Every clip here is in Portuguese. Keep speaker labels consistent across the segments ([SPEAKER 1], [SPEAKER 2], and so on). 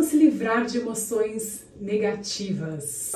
[SPEAKER 1] se livrar de emoções negativas.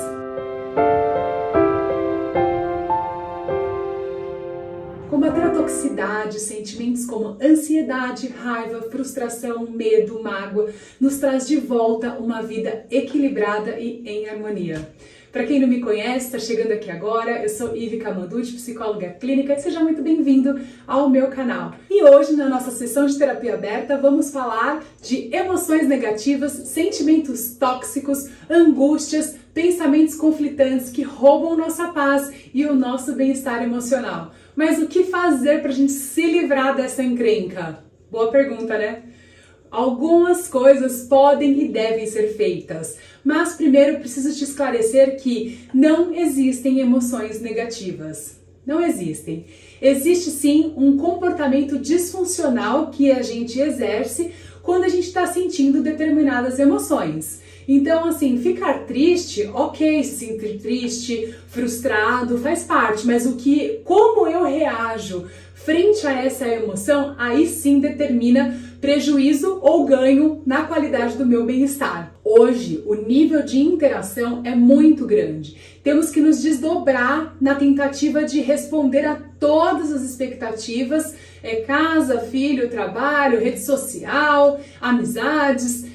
[SPEAKER 1] Combater a toxicidade, sentimentos como ansiedade, raiva, frustração, medo, mágoa, nos traz de volta uma vida equilibrada e em harmonia. Para quem não me conhece, está chegando aqui agora, eu sou Ive Camanducci, psicóloga clínica, e seja muito bem-vindo ao meu canal. E hoje, na nossa sessão de terapia aberta, vamos falar de emoções negativas, sentimentos tóxicos, angústias, pensamentos conflitantes que roubam nossa paz e o nosso bem-estar emocional. Mas o que fazer para a gente se livrar dessa encrenca? Boa pergunta, né? Algumas coisas podem e devem ser feitas, mas primeiro preciso te esclarecer que não existem emoções negativas. Não existem. Existe sim um comportamento disfuncional que a gente exerce quando a gente está sentindo determinadas emoções. Então, assim, ficar triste, ok, se sentir triste, frustrado, faz parte, mas como eu reajo frente a essa emoção, aí sim determina prejuízo ou ganho na qualidade do meu bem-estar. Hoje, o nível de interação é muito grande. Temos que nos desdobrar na tentativa de responder a todas as expectativas, casa, filho, trabalho, rede social, amizades,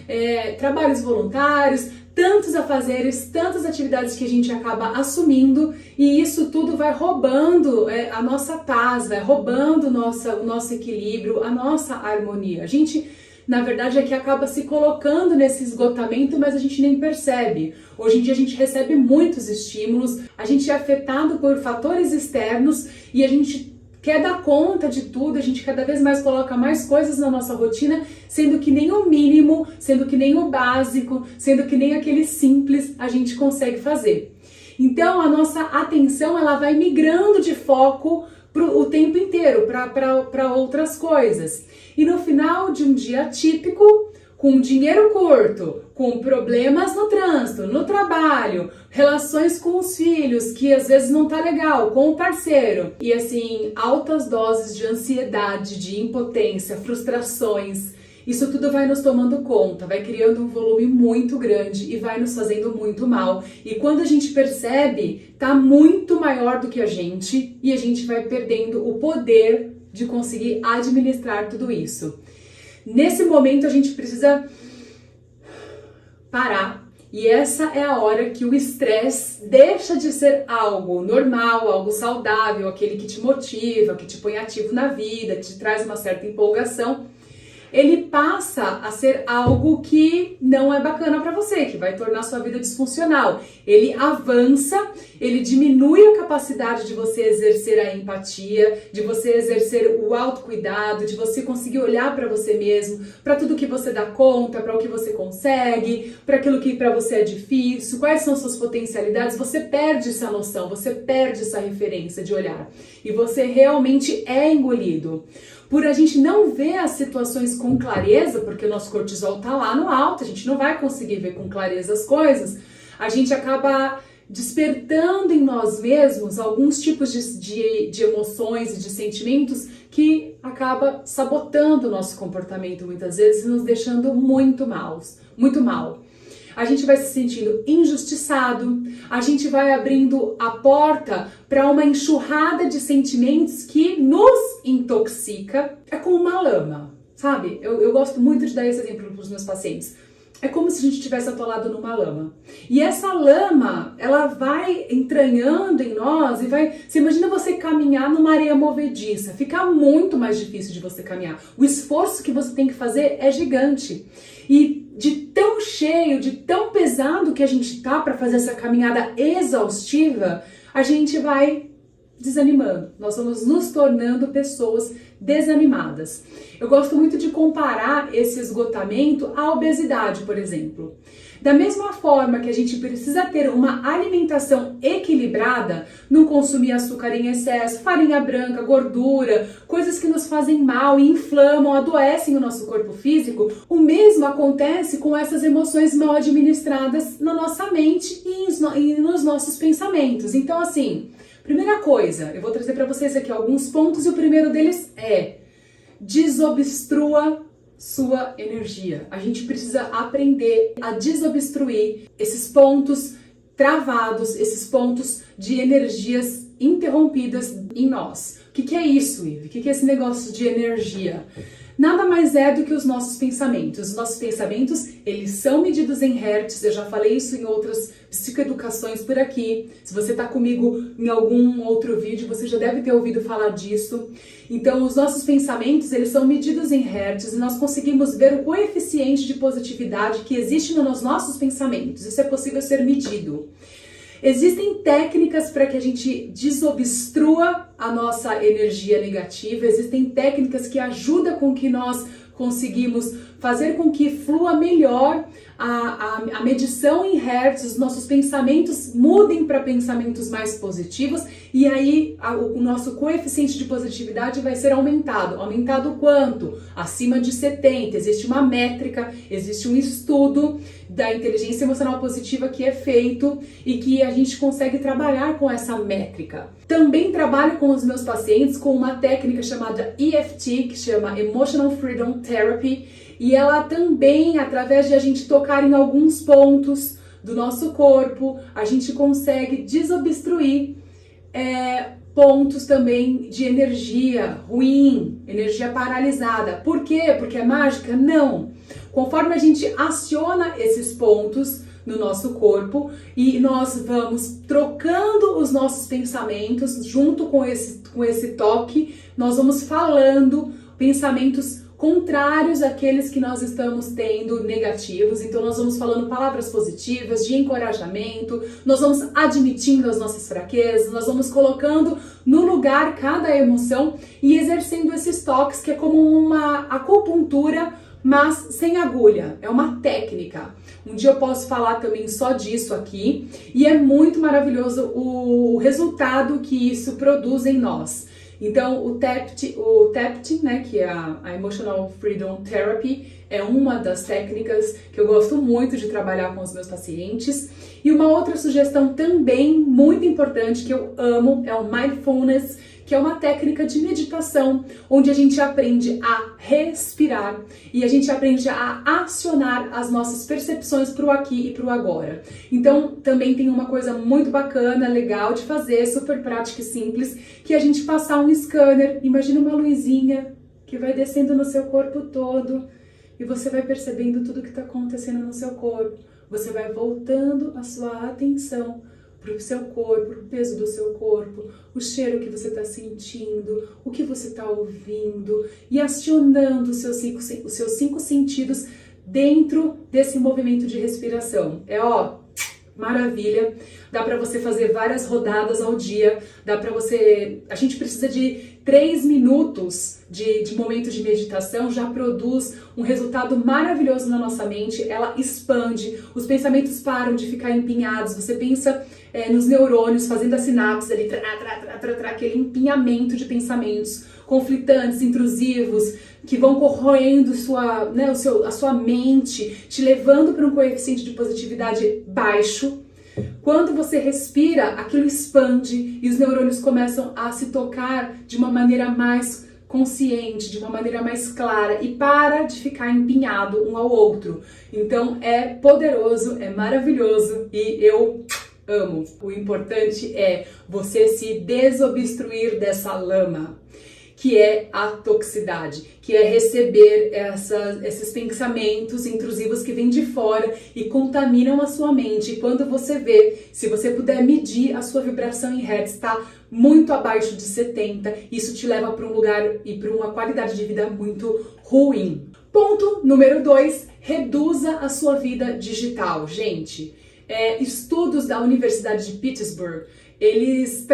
[SPEAKER 1] trabalhos voluntários, tantos afazeres, tantas atividades que a gente acaba assumindo, e isso tudo vai roubando a nossa paz, vai roubando o nosso equilíbrio, a nossa harmonia. A gente, na verdade, é que acaba se colocando nesse esgotamento, mas a gente nem percebe. Hoje em dia a gente recebe muitos estímulos, a gente é afetado por fatores externos e a gente quer dar conta de tudo, a gente cada vez mais coloca mais coisas na nossa rotina, sendo que nem o mínimo, sendo que nem o básico, sendo que nem aquele simples a gente consegue fazer. Então a nossa atenção ela vai migrando de foco o tempo inteiro para outras coisas. E no final de um dia típico, com dinheiro curto, com problemas no trânsito, no trabalho, relações com os filhos, que às vezes não tá legal, com o parceiro, e assim, altas doses de ansiedade, de impotência, frustrações, isso tudo vai nos tomando conta, vai criando um volume muito grande e vai nos fazendo muito mal. E quando a gente percebe, tá muito maior do que a gente e a gente vai perdendo o poder de conseguir administrar tudo isso. Nesse momento a gente precisa parar, e essa é a hora que o estresse deixa de ser algo normal, algo saudável, aquele que te motiva, que te põe ativo na vida, que te traz uma certa empolgação. Ele passa a ser algo que não é bacana para você, que vai tornar sua vida disfuncional. Ele avança, ele diminui a capacidade de você exercer a empatia, de você exercer o autocuidado, de você conseguir olhar para você mesmo, para tudo que você dá conta, para o que você consegue, para aquilo que para você é difícil, quais são suas potencialidades. Você perde essa noção, você perde essa referência de olhar e você realmente é engolido. Por a gente não ver as situações com clareza, porque o nosso cortisol tá lá no alto, a gente não vai conseguir ver com clareza as coisas, a gente acaba despertando em nós mesmos alguns tipos de emoções e de sentimentos que acaba sabotando o nosso comportamento muitas vezes e nos deixando muito mal. A gente vai se sentindo injustiçado, a gente vai abrindo a porta para uma enxurrada de sentimentos que nos intoxica. É como uma lama, sabe? Eu gosto muito de dar esse exemplo para os meus pacientes. É como se a gente tivesse atolado numa lama. E essa lama, ela vai entranhando em nós e vai... Você imagina você caminhar numa areia movediça. Fica muito mais difícil de você caminhar. O esforço que você tem que fazer é gigante. E de tão cheio, de tão pesado que a gente tá para fazer essa caminhada exaustiva, a gente vai desanimando. Nós vamos nos tornando pessoas desanimadas. Eu gosto muito de comparar esse esgotamento à obesidade, por exemplo. Da mesma forma que a gente precisa ter uma alimentação equilibrada, não consumir açúcar em excesso, farinha branca, gordura, coisas que nos fazem mal e inflamam, adoecem o nosso corpo físico, o mesmo acontece com essas emoções mal administradas na nossa mente e nos nossos pensamentos. Então, assim, primeira coisa, eu vou trazer para vocês aqui alguns pontos e o primeiro deles é: desobstrua sua energia. A gente precisa aprender a desobstruir esses pontos travados, esses pontos de energias interrompidas em nós. O que é isso, Ive? O que é esse negócio de energia? Nada mais é do que os nossos pensamentos. Os nossos pensamentos, eles são medidos em hertz. Eu já falei isso em outras psicoeducações por aqui. Se você está comigo em algum outro vídeo, você já deve ter ouvido falar disso. Então, os nossos pensamentos, eles são medidos em hertz e nós conseguimos ver o coeficiente de positividade que existe nos nossos pensamentos. Isso é possível ser medido. Existem técnicas para que a gente desobstrua a nossa energia negativa, existem técnicas que ajudam com que nós conseguimos fazer com que flua melhor a medição em hertz, os nossos pensamentos mudem para pensamentos mais positivos e aí o nosso coeficiente de positividade vai ser aumentado. Aumentado quanto? Acima de 70. Existe uma métrica, existe um estudo da inteligência emocional positiva que é feito e que a gente consegue trabalhar com essa métrica. Também trabalho com os meus pacientes com uma técnica chamada EFT, que chama Emotional Freedom Therapy, e ela também, através de a gente tocar em alguns pontos do nosso corpo, a gente consegue desobstruir pontos também de energia ruim, energia paralisada. Por quê? Porque é mágica? Não. Conforme a gente aciona esses pontos no nosso corpo e nós vamos trocando os nossos pensamentos junto com esse toque, nós vamos falando pensamentos contrários àqueles que nós estamos tendo negativos. Então nós vamos falando palavras positivas, de encorajamento, nós vamos admitindo as nossas fraquezas, nós vamos colocando no lugar cada emoção e exercendo esses toques, que é como uma acupuntura, mas sem agulha. É uma técnica. Um dia eu posso falar também só disso aqui e é muito maravilhoso o resultado que isso produz em nós. Então, o TEPT, né, que é a Emotional Freedom Therapy, é uma das técnicas que eu gosto muito de trabalhar com os meus pacientes. E uma outra sugestão também muito importante que eu amo é o Mindfulness, que é uma técnica de meditação, onde a gente aprende a respirar e a gente aprende a acionar as nossas percepções para o aqui e para o agora. Então, também tem uma coisa muito bacana, legal de fazer, super prática e simples, que é a gente passar um scanner, imagina uma luzinha que vai descendo no seu corpo todo e você vai percebendo tudo que está acontecendo no seu corpo. Você vai voltando a sua atenção para o seu corpo, o peso do seu corpo, o cheiro que você está sentindo, o que você está ouvindo e acionando os seus cinco sentidos dentro desse movimento de respiração. Maravilha, dá para você fazer várias rodadas ao dia, a gente precisa de 3 minutos de momento de meditação, já produz um resultado maravilhoso na nossa mente, ela expande, os pensamentos param de ficar empinhados, você pensa nos neurônios, fazendo a sinapse ali, aquele empinhamento de pensamentos conflitantes, intrusivos, que vão corroendo a sua mente, te levando para um coeficiente de positividade baixo. Quando você respira, aquilo expande e os neurônios começam a se tocar de uma maneira mais consciente, de uma maneira mais clara e para de ficar empinhado um ao outro. Então é poderoso, é maravilhoso e eu amo. O importante é você se desobstruir dessa lama, que é a toxicidade, que é receber esses pensamentos intrusivos que vêm de fora e contaminam a sua mente. E quando você vê, se você puder medir a sua vibração em hertz, está muito abaixo de 70, isso te leva para um lugar e para uma qualidade de vida muito ruim. Ponto número 2, reduza a sua vida digital. Gente, estudos da Universidade de Pittsburgh, eles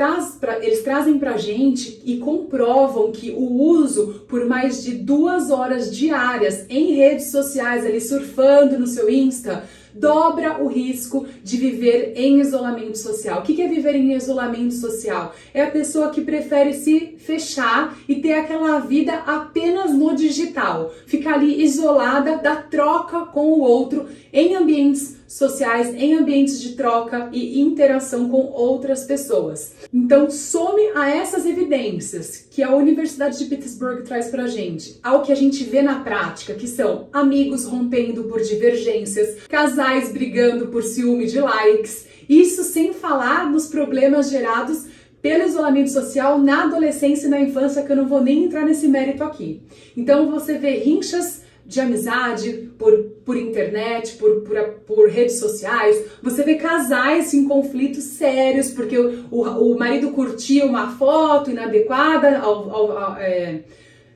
[SPEAKER 1] trazem pra gente e comprovam que o uso por mais de 2 horas diárias em redes sociais, ali surfando no seu Insta, dobra o risco de viver em isolamento social. O que é viver em isolamento social? É a pessoa que prefere se fechar e ter aquela vida apenas no digital. Ficar ali isolada da troca com o outro em ambientes sociais em ambientes de troca e interação com outras pessoas. Então, some a essas evidências que a Universidade de Pittsburgh traz pra gente, ao que a gente vê na prática, que são amigos rompendo por divergências, casais brigando por ciúme de likes, isso sem falar nos problemas gerados pelo isolamento social na adolescência e na infância, que eu não vou nem entrar nesse mérito aqui. Então você vê rinchas de amizade por internet, por redes sociais, você vê casais em conflitos sérios, porque o marido curtiu uma foto inadequada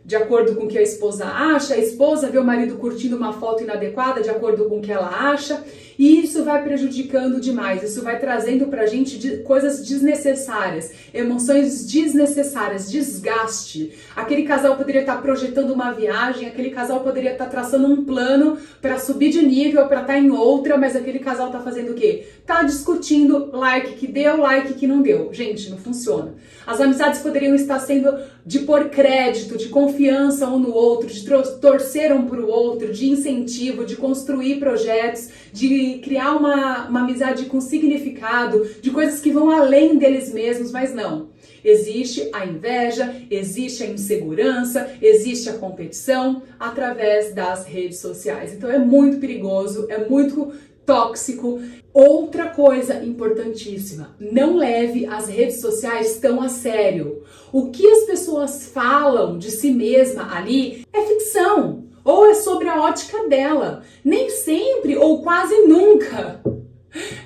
[SPEAKER 1] de acordo com o que a esposa acha, a esposa vê o marido curtindo uma foto inadequada de acordo com o que ela acha, e isso vai prejudicando demais, isso vai trazendo pra gente coisas desnecessárias, emoções desnecessárias, desgaste. Aquele casal poderia estar projetando uma viagem, aquele casal poderia estar traçando um plano para subir de nível, para estar em outra, mas aquele casal tá fazendo o quê? Tá discutindo like que deu, like que não deu. Gente, não funciona. As amizades poderiam estar sendo de pôr crédito, de confiança um no outro, de torcer um pro outro, de incentivo, de construir projetos, de criar uma amizade com significado, de coisas que vão além deles mesmos, mas não. Existe a inveja, existe a insegurança, existe a competição através das redes sociais. Então é muito perigoso, é muito tóxico. Outra coisa importantíssima, não leve as redes sociais tão a sério. O que as pessoas falam de si mesma ali é ficção, ou é sobre a ótica dela. Nem sempre, ou quase nunca,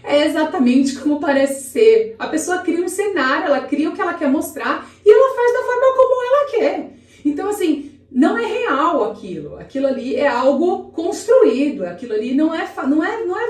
[SPEAKER 1] é exatamente como parece ser. A pessoa cria um cenário, ela cria o que ela quer mostrar e ela faz da forma como ela quer. Então, assim, não é real aquilo. Aquilo ali é algo construído. Aquilo ali não é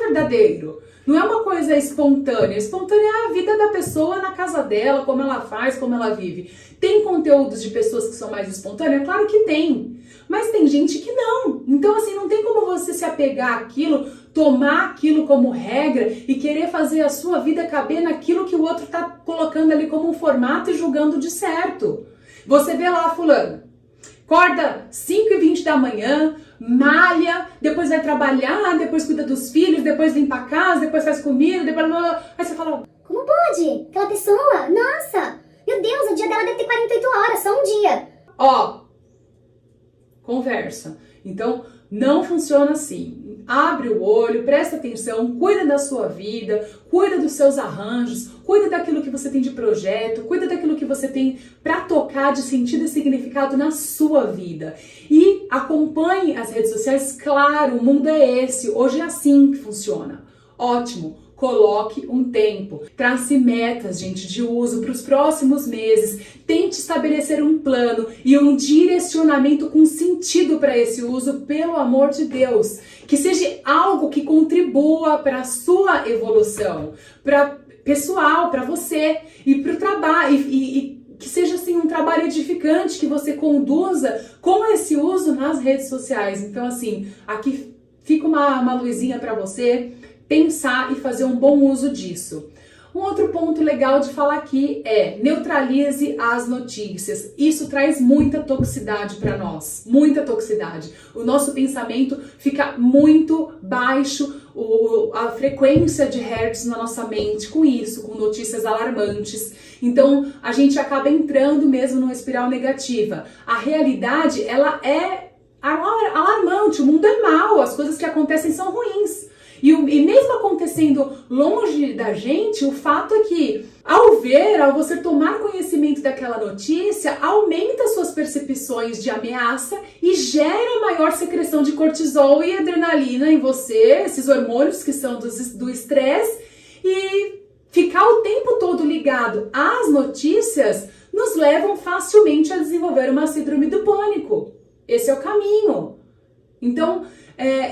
[SPEAKER 1] verdadeiro. Não é uma coisa espontânea. Espontânea é a vida da pessoa na casa dela, como ela faz, como ela vive. Tem conteúdos de pessoas que são mais espontâneas? Claro que tem. Mas tem gente que não. Então, assim, não tem como você se apegar àquilo, tomar aquilo como regra e querer fazer a sua vida caber naquilo que o outro tá colocando ali como um formato e julgando de certo. Você vê lá fulano, acorda 5h20 da manhã, malha, depois vai trabalhar, depois cuida dos filhos, depois limpa a casa, depois faz comida, depois... Aí você fala...
[SPEAKER 2] Como pode? Aquela pessoa? Nossa! Meu Deus, o dia dela deve ter 48 horas, só um dia.
[SPEAKER 1] Ó, conversa. Então, não funciona assim. Abre o olho, presta atenção, cuida da sua vida, cuida dos seus arranjos, cuida daquilo que você tem de projeto, cuida daquilo que você tem para tocar de sentido e significado na sua vida. E acompanhe as redes sociais, claro, o mundo é esse, hoje é assim que funciona. Ótimo! Coloque um tempo, trace metas, gente, de uso para os próximos meses, tente estabelecer um plano e um direcionamento com sentido para esse uso, pelo amor de Deus. Que seja algo que contribua para a sua evolução, para pessoal, para você e para o trabalho, e que seja assim um trabalho edificante que você conduza com esse uso nas redes sociais. Então, assim, aqui fica uma luzinha para você pensar e fazer um bom uso disso. Um outro ponto legal de falar aqui é neutralize as notícias. Isso traz muita toxicidade para nós, muita toxicidade. O nosso pensamento fica muito baixo, a frequência de hertz na nossa mente com isso, com notícias alarmantes. Então a gente acaba entrando mesmo numa espiral negativa. A realidade, ela é alarmante, o mundo é mau, as coisas que acontecem são ruins. E mesmo acontecendo longe da gente, o fato é que, ao você tomar conhecimento daquela notícia, aumenta suas percepções de ameaça e gera maior secreção de cortisol e adrenalina em você, esses hormônios que são do estresse, e ficar o tempo todo ligado às notícias nos levam facilmente a desenvolver uma síndrome do pânico. Esse é o caminho. Então,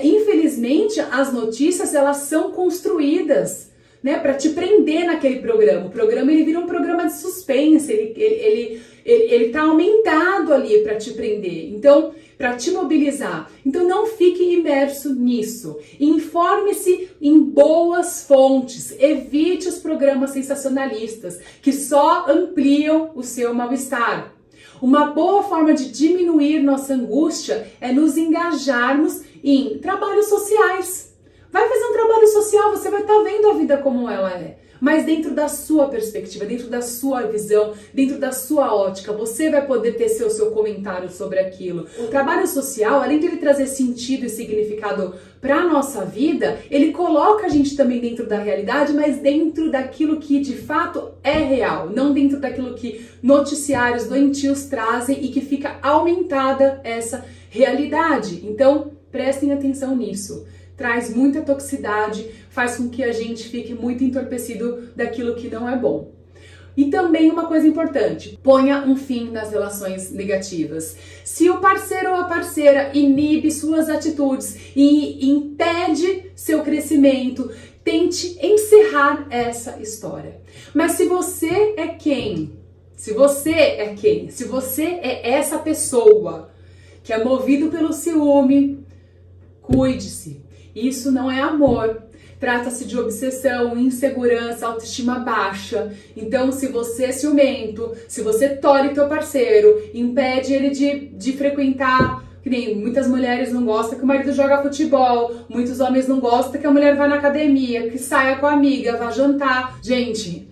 [SPEAKER 1] infelizmente, as notícias, elas são construídas, né, para te prender naquele programa. O programa, ele vira um programa de suspense, ele tá aumentado ali para te prender, então, para te mobilizar. Então, não fique imerso nisso. Informe-se em boas fontes. Evite os programas sensacionalistas, que só ampliam o seu mal-estar. Uma boa forma de diminuir nossa angústia é nos engajarmos em trabalhos sociais. Vai fazer um trabalho social, você vai estar vendo a vida como ela é. Mas dentro da sua perspectiva, dentro da sua visão, dentro da sua ótica, você vai poder ter seu comentário sobre aquilo. O trabalho social, além de ele trazer sentido e significado para a nossa vida, ele coloca a gente também dentro da realidade, mas dentro daquilo que de fato é real, não dentro daquilo que noticiários doentios trazem e que fica aumentada essa realidade. Então, prestem atenção nisso. Traz muita toxicidade, faz com que a gente fique muito entorpecido daquilo que não é bom. E também uma coisa importante, ponha um fim nas relações negativas. Se o parceiro ou a parceira inibe suas atitudes e impede seu crescimento, tente encerrar essa história. Mas se você é quem? Se você é essa pessoa que é movido pelo ciúme, cuide-se. Isso não é amor. Trata-se de obsessão, insegurança, autoestima baixa. Então, se você é ciumento, se você tolhe teu parceiro, impede ele de frequentar, que nem muitas mulheres não gostam que o marido joga futebol, muitos homens não gostam que a mulher vá na academia, que saia com a amiga, vá jantar. Gente,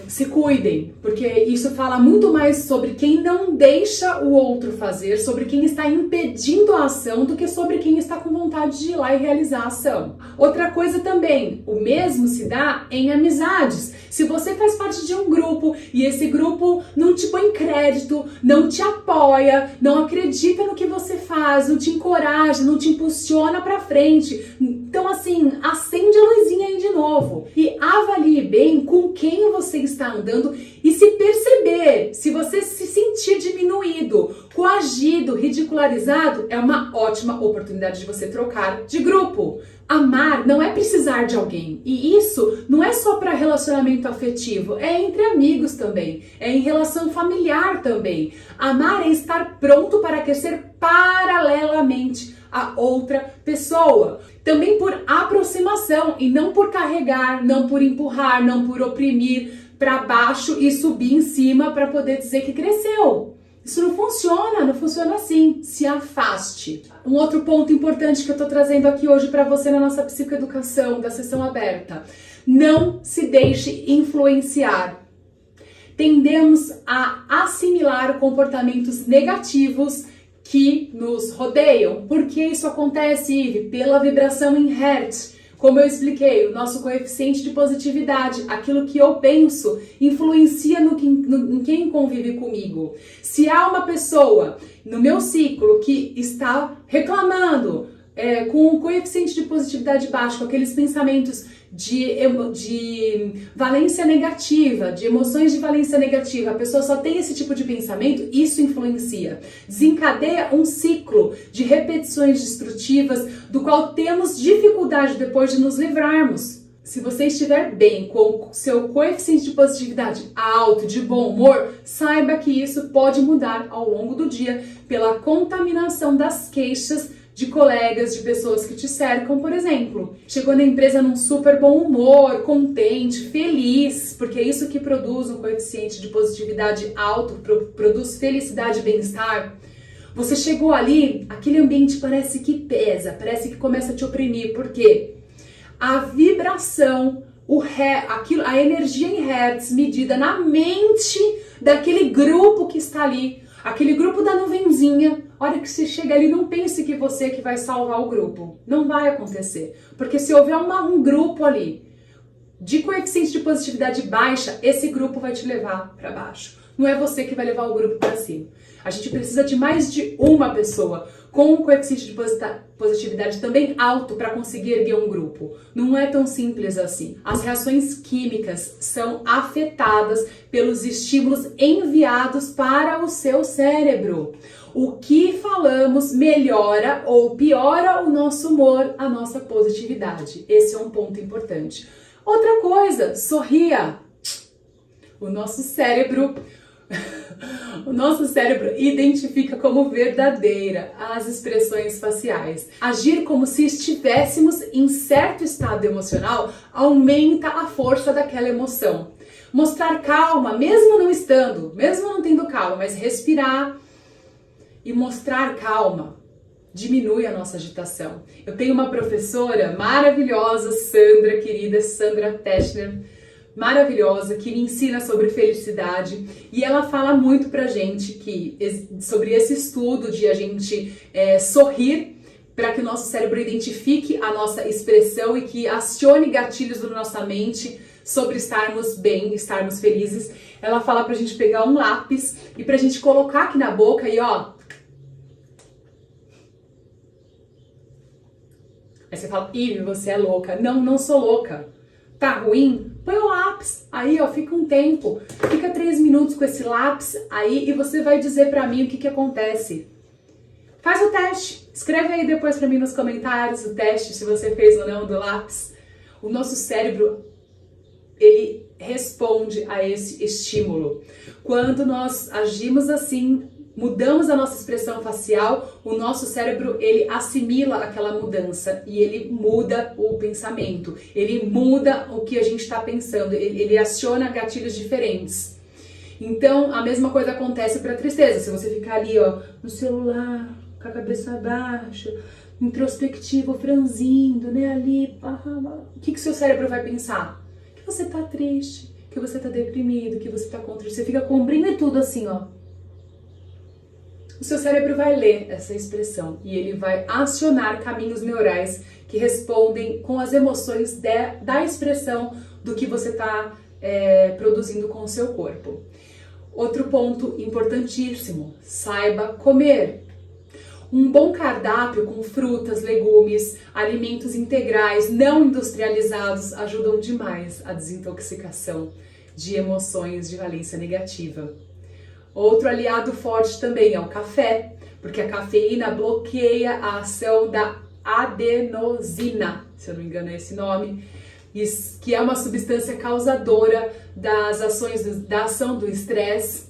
[SPEAKER 1] se cuidem, porque isso fala muito mais sobre quem não deixa o outro fazer, sobre quem está impedindo a ação, do que sobre quem está com vontade de ir lá e realizar a ação. Outra coisa também, o mesmo se dá em amizades. Se você faz parte de um grupo e esse grupo não te põe crédito, não te apoia, não acredita no que você faz, não te encoraja, não te impulsiona pra frente, então assim, acende a luzinha aí de novo e avalie bem com quem você está andando e se perceber, se você se sentir diminuído, coagido, ridicularizado, é uma ótima oportunidade de você trocar de grupo. Amar não é precisar de alguém, e isso não é só para relacionamento afetivo, é entre amigos também, é em relação familiar também. Amar é estar pronto para crescer paralelamente a outra pessoa. Também por aproximação e não por carregar, não por empurrar, não por oprimir para baixo e subir em cima para poder dizer que cresceu. Isso não funciona assim. Se afaste. Um outro ponto importante que eu tô trazendo aqui hoje para você na nossa psicoeducação da sessão aberta. Não se deixe influenciar. Tendemos a assimilar comportamentos negativos que nos rodeiam. Por que isso acontece, Ive? Pela vibração em Hertz. Como eu expliquei, o nosso coeficiente de positividade, aquilo que eu penso, influencia em quem convive comigo. Se há uma pessoa no meu ciclo que está reclamando, com um coeficiente de positividade baixo, com aqueles pensamentos de valência negativa, de emoções de valência negativa, a pessoa só tem esse tipo de pensamento, isso influencia. Desencadeia um ciclo de repetições destrutivas, do qual temos dificuldade depois de nos livrarmos. Se você estiver bem com o seu coeficiente de positividade alto, de bom humor, saiba que isso pode mudar ao longo do dia pela contaminação das queixas de colegas, de pessoas que te cercam, por exemplo. Chegou na empresa num super bom humor, contente, feliz, porque é isso que produz um coeficiente de positividade alto, produz felicidade e bem-estar. Você chegou ali, aquele ambiente parece que pesa, parece que começa a te oprimir, porque a vibração, a energia em hertz medida na mente daquele grupo que está ali, aquele grupo da nuvenzinha. Hora que você chega ali, não pense que você que vai salvar o grupo. Não vai acontecer. Porque se houver um grupo ali de coeficiente de positividade baixa, esse grupo vai te levar para baixo. Não é você que vai levar o grupo para cima. A gente precisa de mais de uma pessoa com um coeficiente de positividade também alto para conseguir erguer um grupo. Não é tão simples assim. As reações químicas são afetadas pelos estímulos enviados para o seu cérebro. O que falamos melhora ou piora o nosso humor, a nossa positividade. Esse é um ponto importante. Outra coisa, sorria. O nosso cérebro identifica como verdadeira as expressões faciais. Agir como se estivéssemos em certo estado emocional aumenta a força daquela emoção. Mostrar calma, mesmo não tendo calma, mas respirar e mostrar calma diminui a nossa agitação. Eu tenho uma professora maravilhosa, Sandra, querida Sandra Teschner, maravilhosa, que me ensina sobre felicidade, e ela fala muito pra gente sobre esse estudo de a gente sorrir para que o nosso cérebro identifique a nossa expressão e que acione gatilhos na nossa mente sobre estarmos bem, estarmos felizes. Ela fala pra gente pegar um lápis e pra gente colocar aqui na boca e ó. Aí você fala, Ivy, você é louca. Não, não sou louca. Tá ruim? Põe o lápis. Aí, ó, fica um tempo. Fica 3 minutos com esse lápis aí e você vai dizer pra mim o que acontece. Faz o teste. Escreve aí depois pra mim nos comentários o teste, se você fez ou não do lápis. O nosso cérebro, ele responde a esse estímulo. Quando nós agimos assim, mudamos a nossa expressão facial, o nosso cérebro, ele assimila aquela mudança e ele muda o pensamento, ele muda o que a gente está pensando, ele aciona gatilhos diferentes. Então, a mesma coisa acontece para tristeza. Se você ficar ali, ó, no celular, com a cabeça baixa, introspectivo, franzindo, né, ali, o que seu cérebro vai pensar? Que você tá triste, que você tá deprimido, que você tá contra, você fica cobrindo tudo assim, ó. O seu cérebro vai ler essa expressão e ele vai acionar caminhos neurais que respondem com as emoções da expressão do que você está produzindo com o seu corpo. Outro ponto importantíssimo, saiba comer. Um bom cardápio com frutas, legumes, alimentos integrais, não industrializados, ajudam demais a desintoxicação de emoções de valência negativa. Outro aliado forte também é o café, porque a cafeína bloqueia a ação da adenosina, se eu não me engano é esse nome, que é uma substância causadora das ações da ação do estresse.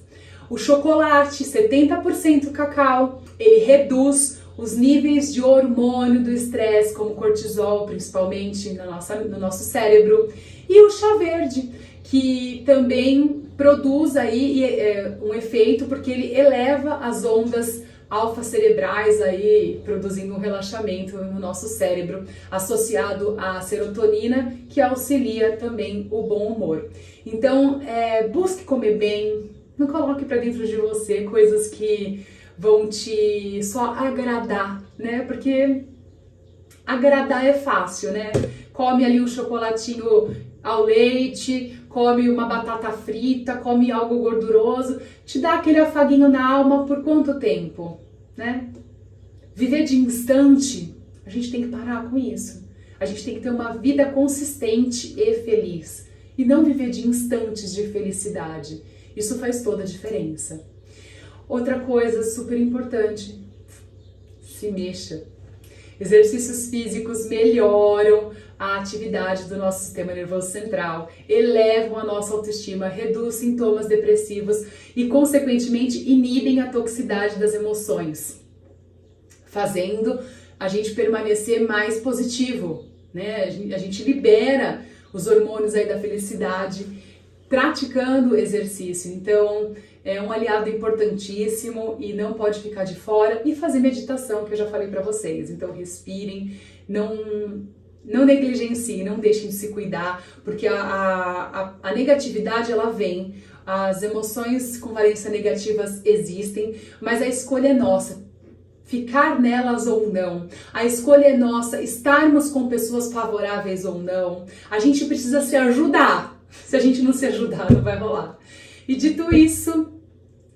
[SPEAKER 1] O chocolate, 70% cacau, ele reduz os níveis de hormônio do estresse, como cortisol, principalmente no nosso cérebro. E o chá verde, que também produz aí um efeito, porque ele eleva as ondas alfa-cerebrais aí, produzindo um relaxamento no nosso cérebro, associado à serotonina, que auxilia também o bom humor. Então, busque comer bem, não coloque para dentro de você coisas que vão te só agradar, né? Porque agradar é fácil, né? Come ali um chocolatinho ao leite, come uma batata frita, come algo gorduroso, te dá aquele afaguinho na alma por quanto tempo, né? Viver de instante, a gente tem que parar com isso. A gente tem que ter uma vida consistente e feliz e não viver de instantes de felicidade. Isso faz toda a diferença. Outra coisa super importante, se mexa. Exercícios físicos melhoram a atividade do nosso sistema nervoso central, elevam a nossa autoestima, reduzem sintomas depressivos e, consequentemente, inibem a toxicidade das emoções, fazendo a gente permanecer mais positivo, né? A gente libera os hormônios aí da felicidade praticando exercício. Então, é um aliado importantíssimo e não pode ficar de fora. E fazer meditação, que eu já falei para vocês. Então, respirem, não negligenciem, não deixem de se cuidar, porque a negatividade, ela vem, as emoções com valência negativas existem, mas a escolha é nossa, ficar nelas ou não. A escolha é nossa, estarmos com pessoas favoráveis ou não. A gente precisa se ajudar. Se a gente não se ajudar, não vai rolar. E dito isso,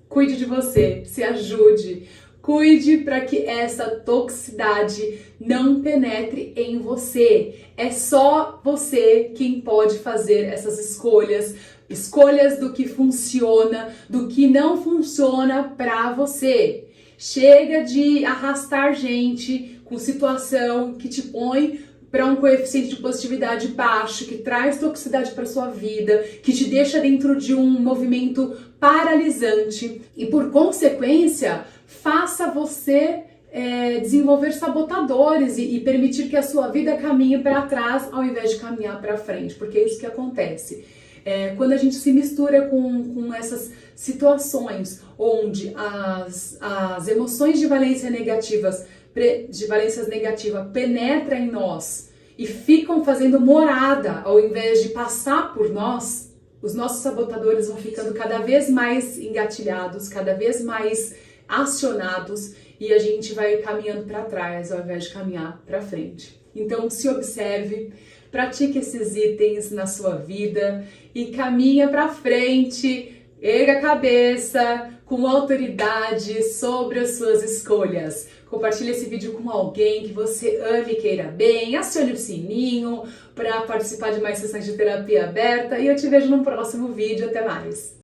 [SPEAKER 1] cuide de você, se ajude. Cuide para que essa toxicidade não penetre em você. É só você quem pode fazer essas escolhas. Escolhas do que funciona, do que não funciona para você. Chega de arrastar gente com situação que te põe para um coeficiente de positividade baixo, que traz toxicidade para sua vida, que te deixa dentro de um movimento paralisante e, por consequência, faça você desenvolver sabotadores e permitir que a sua vida caminhe para trás ao invés de caminhar para frente, porque é isso que acontece. Quando a gente se mistura com essas situações onde as emoções de valência negativas de valências negativas penetra em nós e ficam fazendo morada ao invés de passar por nós, os nossos sabotadores vão ficando cada vez mais engatilhados, cada vez mais acionados e a gente vai caminhando para trás ao invés de caminhar para frente. Então se observe, pratique esses itens na sua vida e caminha para frente, erga a cabeça com autoridade sobre as suas escolhas. Compartilhe esse vídeo com alguém que você ame e queira bem, acione o sininho para participar de mais sessões de terapia aberta e eu te vejo no próximo vídeo. Até mais!